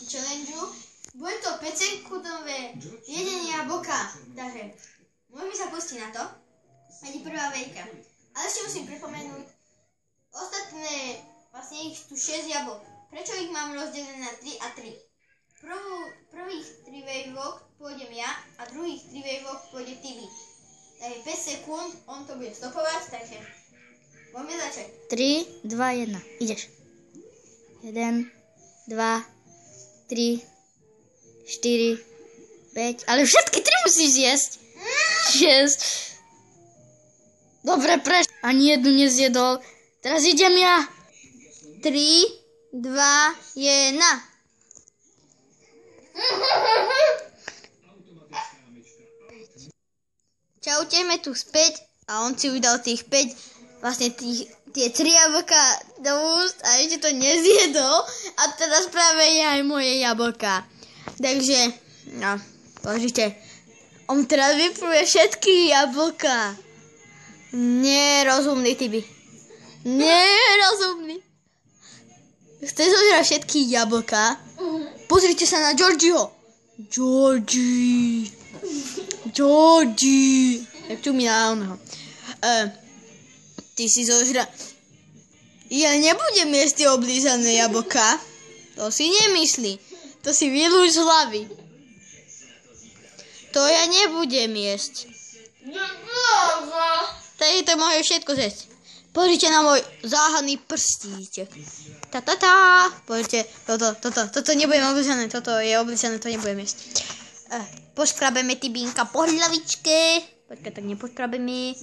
challengeu. Bude to 5-sekundové jedenie jablka. Takže môžeme sa pustiť na to. Ani prvá vejka. Ale ešte musím pripomenúť ostatné, vlastne ich tu 6 jablok. Prečo ich mám rozdelené na 3 a 3? Prvých 3 vejvok pôjdem ja a druhých 3 vejvok pôjde Tibi. Takže 5 sekúnd, on to bude stopovať, takže môžeme začať. 3, 2, 1, ideš. 1, 2, 3, 4, 5, ale všetky 3 musíš zjesť. 6. Dobre, ani jednu nezjedol. Teraz idem ja. 3, 2, 1. Čaute, sme tu späť a on si udal tých 5, vlastne tie 3 jablka do úst a ešte to nezjedol a teraz práve je aj moje jablka. Takže, no, pozrite, on teraz vypluje všetky jablka. Nerozumný, Tibi. Nerozumný. Chceš zožrať všetky jablka? Pozrite sa na Georgieho. Georgie. Tak tu mi na onoho. Ty si zožra... Ja nebudem jesť tie oblízané jablka. To si nemyslí. To si vylúž z hlavy. To ja nebudem jesť. Tady to môže všetko zjesť. Pozrite na môj záhadný prstíček. Pozrite, toto nebudem oblízané. Toto je oblízané, to nebudem jesť. Poškrabeme Tibínka po hlavičke. Počkaj, tak nepoškrabeme.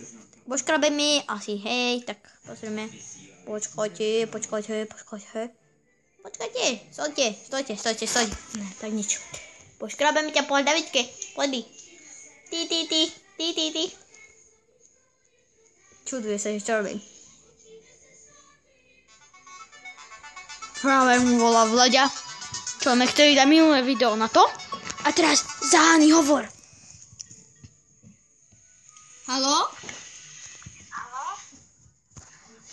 Poškrabeme, asi hej, tak pozrieme. Počkajte. Stojte. Ne, tak nič. Poškrabeme ťa po hlavičke. Poďme. Ty. Čuduje sa, že čo robím. Práve mu volá Vlaďa. Človek, ktorý dá minulé video na to. A teraz záhadný hovor. Haló?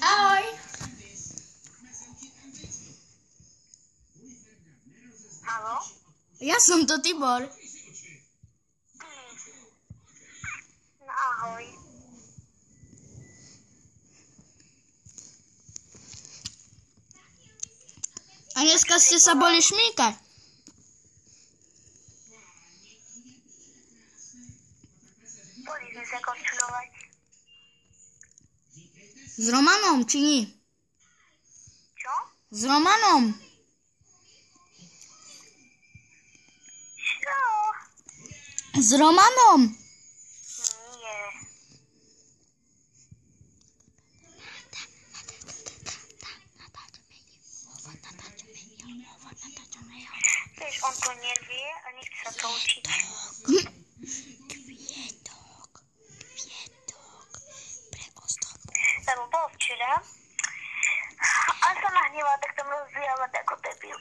Ahoj. Haló? Ja som to Tibor. No ahoj. A dneska ste sa boli šmíkať. Boli sme sa končulovať. S Romanom, či nie? Čo? S Romanom. Čo? S Romanom. Nie. Vieš, on to nevie a nechce sa to učiť. Lebo bol včera a sa nahneval, tak tam rozvíjala ako debil.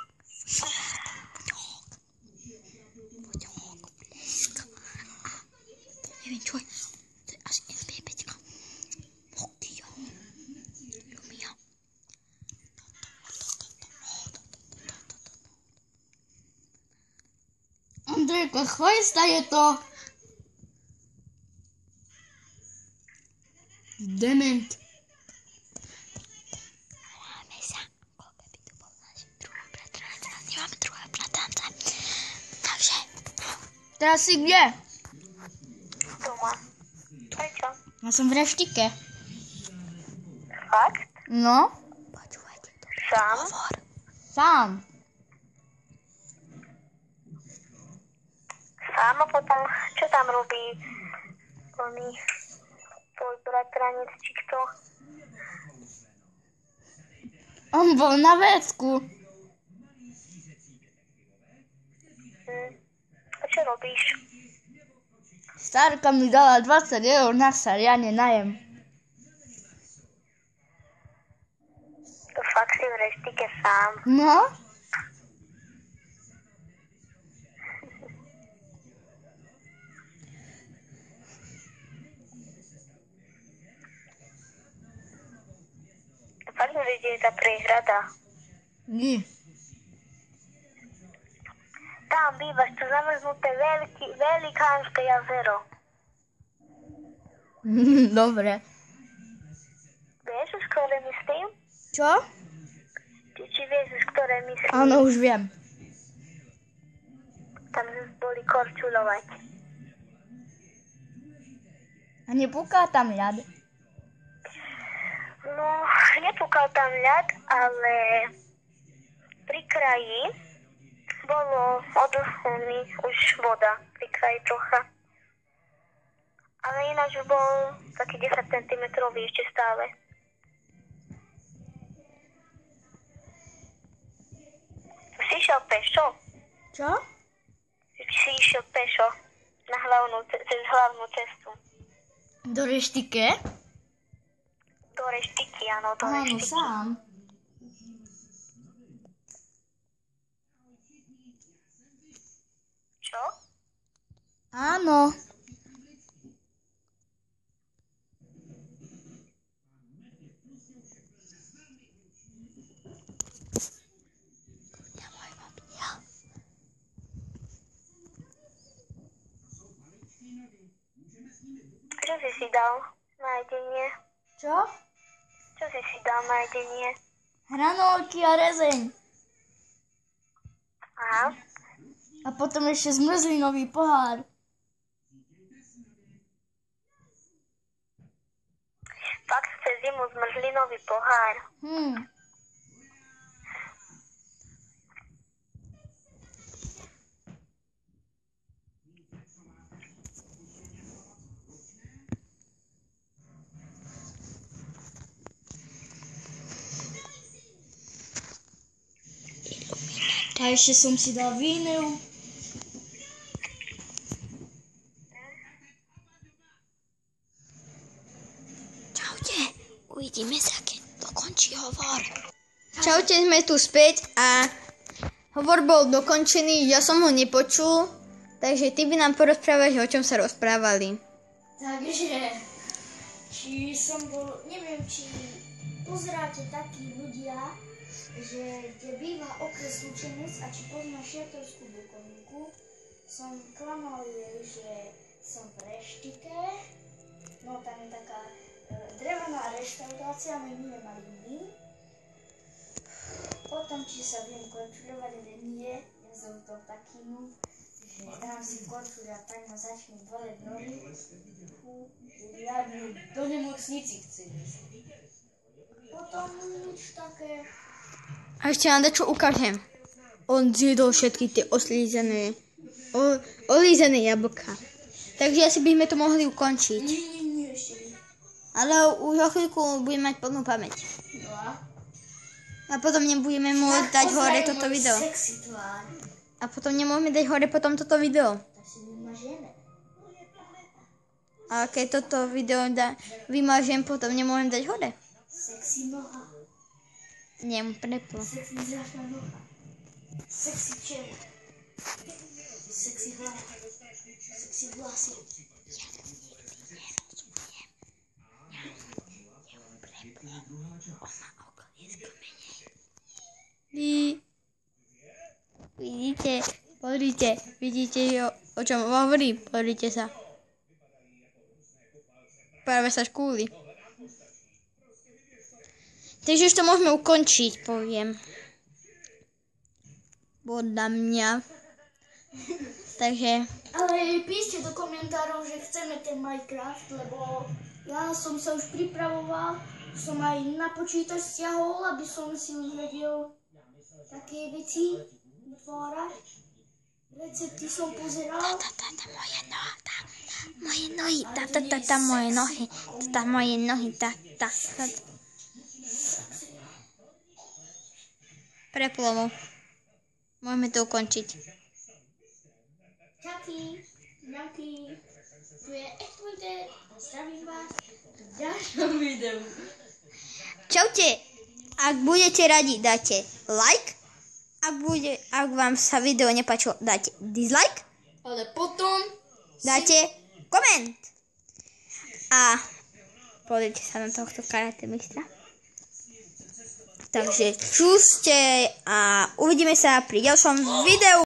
Neviem čo je. To je asi MP5. Hokia. Lumia. Andrejko, chvesta je to. Dement. Hráme sa. Koľko by tu bol náš druhý bratranec. Nemáme druhého bratranca. Takže. Teraz si kde? Doma. Prečo? Ja som v reštike. Fakt? No? Počúvajte to. Sám? Hovor. Sám. Sám a potom, čo tam robí oný tvoj bratranec, či kto? On bol na vecku. A čo robíš? Starka mi dala 20 eur na sa, ja nenajem. To fakt si v reštike sám. No? Fakt mi, že je tá priehrada. Nie. tam bývaš, to zamrznuté velikánske jazero. Dobre. Vieš už, ktoré myslím? Čo? Či vieš už, ktoré myslím? Áno, už viem. Tam sme boli korčulovať. A nepúká tam ľad? No, nepúkal tam ľad, ale pri kraji bolo odlhnuný už voda. Pri kraji trocha. Ale ináč už bol taký 10 cm ešte stále. Si išiel pešo? Čo? Si išiel pešo na cez hlavnú cestu. Do reštike? Do reštiky, áno, do Áno, reštiky. sám. Čo? Áno. Čo si dal na jedenie? Čo? Čo si dal na jedenie? Hranolky a rezeň. Aha. A potom ešte zmrzlinový pohár. Fakt cez zimu zmrzlinový pohár. A ešte som si dal vínu. Čaute, uvidíme sa, keď dokončí hovor. Čaute, sme tu späť a hovor bol dokončený, ja som ho nepočul, takže ty by nám porozprávaš, o čom sa rozprávali. Takže, neviem, či pozeráte takí ľudia, že kde býva okres Lučenec a či pozná Šiatorskú Bukovinku, som klamal jej, že som v reštike, no tam je taká drevená reštaurácia, my mali vín. Potom, či sa viem korčuľovať, ale nie, ja som to taký noob, že dám si korčuľ a tak ma začne boleť nohy. Ja do nemocnici chcem ísť. Potom nič také. A ešte vám dačo ukážem. On zjedol všetky tie olízené jablka. Takže asi by sme to mohli ukončiť. Nie, ešte nie. Ale už o chvíľku budeme mať plnú pamäť. No a? A potom nebudeme môcť dať hore toto video. Sexy tvár. A potom nemôžeme dať hore potom toto video. Tak si vymažeme. A keď toto video vymažem, potom nemôžem dať hore. Sexy noha. Nem preplo. Sexy zračná noha. Sexy čelo. Sexy hlava. Sexy vlasy. Vidíte, vidíte, o čom hovorí, pozrite sa. Práve sa škúli. Takže už to môžeme ukončiť, poviem. Podľa mňa. Takže. Ale píšte do komentárov, že chceme ten Minecraft, lebo ja som sa už pripravoval, som aj na počítač stiahol, aby som si už vedel také veci vytvárať. Recepty som pozeral. Moje nohy, moje nohy. Preplovo. Môžeme to ukončiť. Čaky, ďaky, tu je Exploited, zdravím vás v ďalšom videu. Čaute, ak budete radi, dáte like, ak vám sa video nepáčilo, dáte dislike, Ale potom dáte koment. A pozrite sa na tohto karate mistra. Takže čuste a uvidíme sa pri ďalšom videu.